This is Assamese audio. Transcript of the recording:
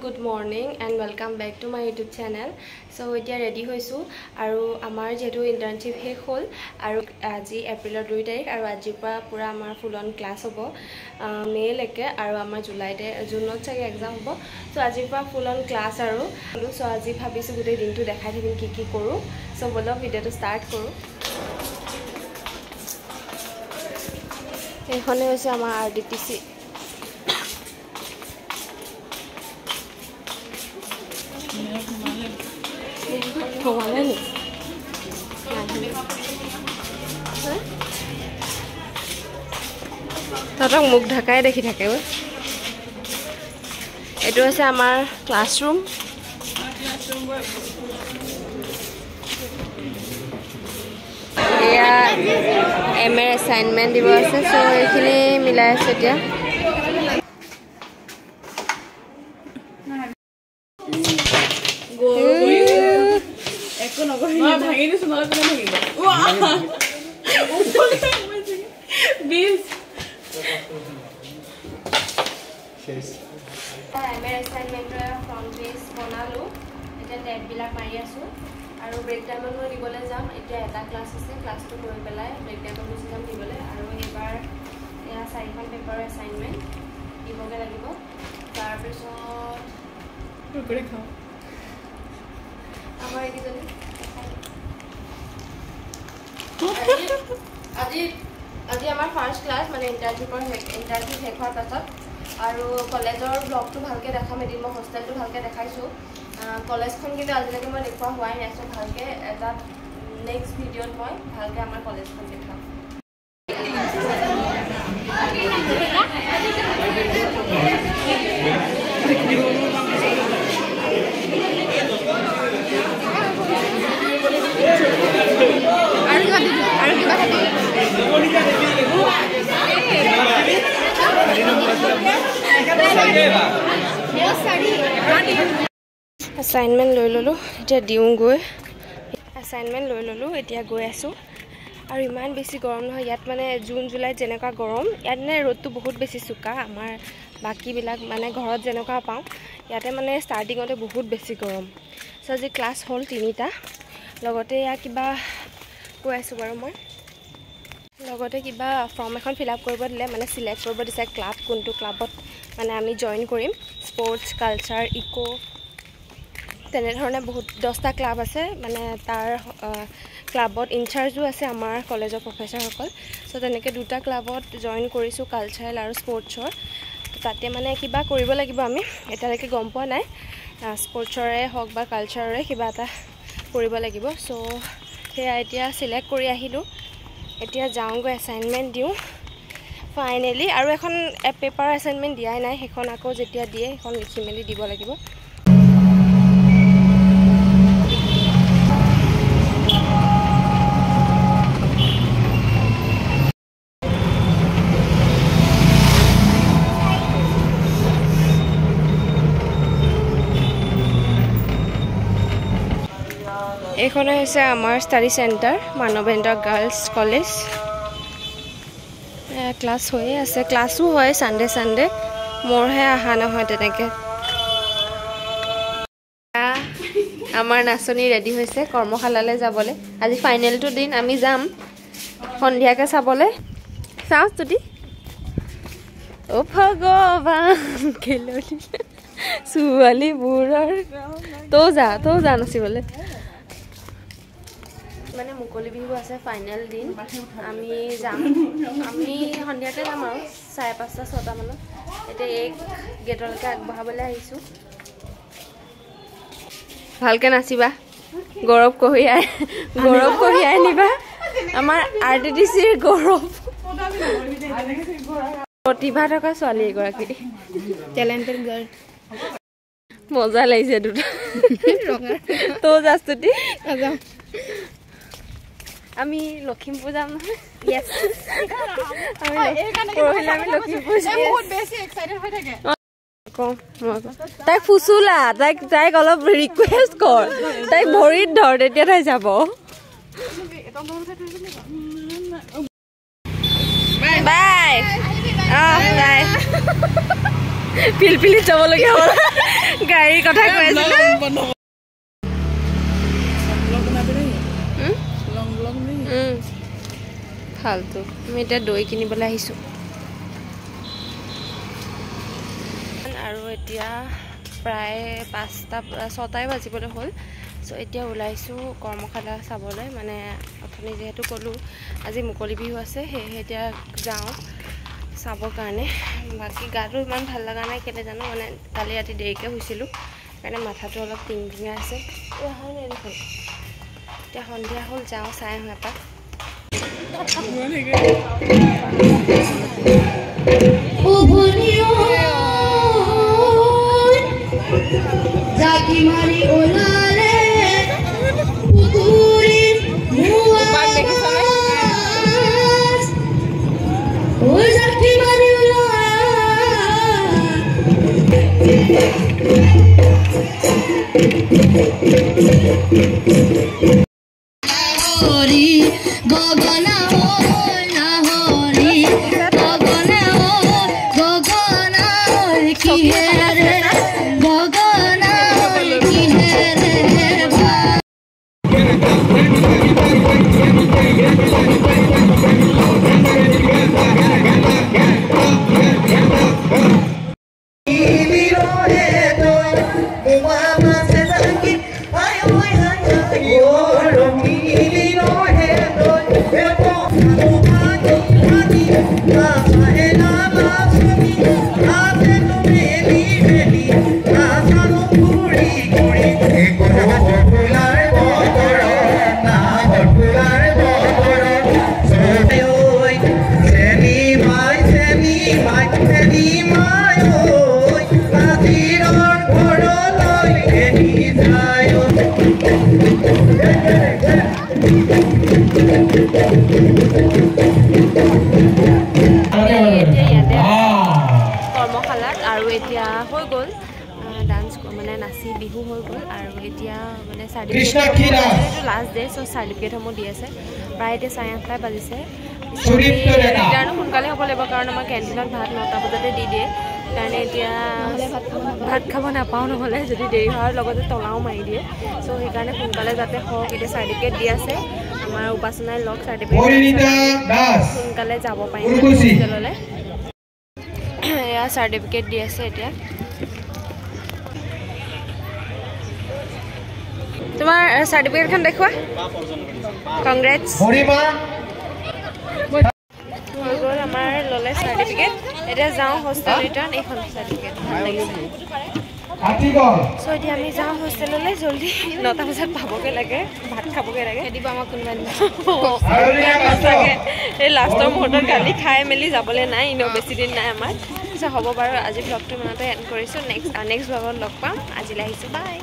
good morning and welcome back to my YouTube channel. So এতিয়া ready হৈছো আৰু আমাৰ যেটো internship হে হল আৰু আজি এপ্ৰিলৰ 2 তাৰিখ আৰু আজিৰ পৰা পুৰা আমাৰ ফুল অন ক্লাছ হ'ব মে লৈকে আৰু আমাৰ জুলাইতে জুনত চাগে এক্সাম হ'ব সো আজিৰ পৰা ফুল অন ক্লাছ আৰু সো আজি ভাবিছো গোটেই দিনটো দেখাই দিম কি কৰো সো বলক ভিডিওটো ষ্টাৰ্ট কৰো এইখনে হৈছে আমাৰ RDTC Hawala ni. Tatok muk dhakai dekhi thake oi. Etu ase amar classroom. Ya MA assignment dibo ase so ekhini milai ase dia. আজি আমাৰ ফাৰ্স্ট ক্লাস মানে ইন্টাৰভিউ হেকৰ পাছত আৰু কলেজৰ ব্লগটো ভালকে দেখাম এদিন মই হোষ্টেলটো ভালকে দেখাইছো কলেজখন কিন্তু আজিলৈকে মই দেখুৱা হোৱাই নাই সো ভালকে এটা নেক্সট ভিডিওত মই ভালকে আমাৰ কলেজখন দেখাম assignment লৈ ললো এতিয়া দিউ গৈ assignment লৈ ললো এতিয়া গৈ আছো আৰু ইমান বেছি গৰম নহয় ইয়াত মানে জুন জুলাই যেনেকা গৰম ইয়াত নে ৰ'দটো বহুত বেছি সুকা আমাৰ বাকি বিলাক মানে ঘৰত যেনেকা পাও ইয়াতে মানে ষ্টাৰ্টিংতে বহুত বেছি গৰম সো আজি ক্লাস হল 3টা লগতে ইয়া কিবা কৈ আছো বাৰু মই লগতে কিবা ফৰ্ম এখন ফিল আপ কৰিব দিলে মানে সিলেক্ট কৰিব দিছে ক্লাব কোনটো ক্লাবত মানে আমি জয়েন কৰিম স্পৰ্টছ কালচাৰ ইকো তেনে ধৰণে বহুত 10টা ক্লাব আছে মানে তাৰ ক্লাবত ইনচাৰ্জও আছে আমাৰ কলেজৰ প্ৰফেসৰ সকল সো তেনেকে দুটা ক্লাবত জয়েন কৰিছো কালচাৰেল আৰু স্পৰ্টছৰ তাতে মানে কিবা কৰিব লাগিব আমি এটালৈকে গম পোৱা নাই স্পৰ্টছৰে হক বা কালচাৰৰে কিবা এটা কৰিব লাগিব সো হেয়া এতিয়া সিলেক্ট কৰি আহিলো এতিয়া যাওঁগৈ এসাইনমেন্ট দিও ফাইনালি আৰু এখন পেপাৰ এসাইনমেন্ট দিয়াই নাই হেখন আকৌ যেতিয়া দিয়ে হেখন লিখি মেলি দিব লাগিব এখনে হৈছে আমাৰ study centre Manavendra girls college class হৈ আছে ক্লাসও হয় সানডে মোৰহে আহা নহয় তেনেকে আমাৰ নাচনী ৰেডি হৈছে কৰ্মশালালৈ যাবলৈ আজি ফাইনেলটো দিন আমি যাম সন্ধিয়াকে চাবলৈ চাও যদি ও ভগৱান খেললি সুৱালি বুৰৰ তো যা নাচিবলৈ মানে মুকলি বিহু আছে ফাইনেল দিন আমি যাম আমি সন্ধিয়াতে যাম আৰু 5:30 6টা মানত এতিয়া এক গেটলৈকে আগবঢ়াবলৈ আহিছো ভালকে নাচিবা গৌৰৱ কহিয়াই নিবা আমাৰ RDTCৰ গৌৰৱ প্ৰতিভা থকা ছোৱালী এগৰাকী টেলেন্টেড গাৰ্ল মজা লাগিছে দুটা তো জাস্তুতি যাম আমি লখিমপুৰ যাম নহয় ইয়েস আমি লখিমপুৰ যাম বহুত বেছি এক্সাইটেড হৈ থাকে তাই ফুসুলা তাইক অলপ ৰিকুৱেষ্ট কৰ তাই ভৰিত ধৰ তেতিয়া তাই যাব বাই বাই পিলপিলিত যাবলগীয়া হ'ল গাড়ীৰ কথা কৈ আছিলে ফালতু আমি এতিয়া দৈ কিনিবলৈ আহিছোঁ আৰু এতিয়া প্ৰায় 6টাই বাজিবলৈ হ'ল চ' এতিয়া ওলাইছোঁ কৰ্মশালা চাবলৈ মানে অথনি যিহেতু ক'লোঁ আজি মুকলি বিহু আছে সেয়েহে এতিয়া যাওঁ চাবৰ কাৰণে বাকী গাটো ইমান ভাল লগা নাই কেলৈ জানো মানে কালি ৰাতি দেৰিকৈ শুইছিলোঁ সেইকাৰণে মাথাটো অলপ টিংটিঙাই আছে দেখোন এতিয়া সন্ধিয়া হ'ল যাওঁ চাই আহোঁ এপাক জাকি মারি ওলালে পুকুরের মুয়াজ ও জাকি মারি হরি গগনা না হরি গগনা গগনা কি হে রে গগনা কি হে রে কৰ্মশালাত আৰু এতিয়া হৈ গ'ল ডান্স মানে নাচি বিহু হৈ গ'ল আৰু এতিয়া মানে চাৰ্টিফিকেট লাষ্ট ডে চ' চাৰ্টিফিকেটসমূহ দি আছে প্ৰায় এতিয়া 8:30 বাজিছে ৰিটাৰ্ণো সোনকালে হ'ব লাগিব কাৰণ আমাৰ কেণ্টিনত ভাত 9টা বজাতে দি দিয়ে সেইকাৰণে এতিয়া ভাত খাব নাপাওঁ নহ'লে যদি দেৰি হোৱাৰ লগতে তলাও মাৰি দিয়ে চ' সেইকাৰণে সোনকালে যাতে হওক এতিয়া চাৰ্টিফিকেট দি আছে আমাৰ উপাসনাই লগ চাৰ্টিফিকেট সোনকালে যাব পাৰিম হোষ্টেললৈ এয়া চাৰ্টিফিকেট দি আছে এতিয়া তোমাৰ চাৰ্টিফিকেটখন দেখুৱা কংগ্ৰেটছ হৈ গ'ল আমাৰ ল'লে চাৰ্টিফিকেট এতিয়া যাওঁ হোষ্টেল ৰিটাৰ্ণ এইখন চাৰ্টিফিকেট ভাল লাগিছে চ' এতিয়া আমি যাওঁ হোষ্টেললৈ জল্দি 9টা বজাত পাবগৈ লাগে ভাত খাবগৈ লাগে দিব আমাক কোনোবা এই লাষ্টৰ মুহূৰ্তত কালি খাই মেলি যাবলৈ নাই এনেও বেছি দিন নাই আমাৰ পিছত হ'ব বাৰু আজি ভ্লগটো ইমানতে এণ্ড কৰিছোঁ নেক্সট ভ্লগত লগ পাম আজিলৈ আহিছোঁ বাই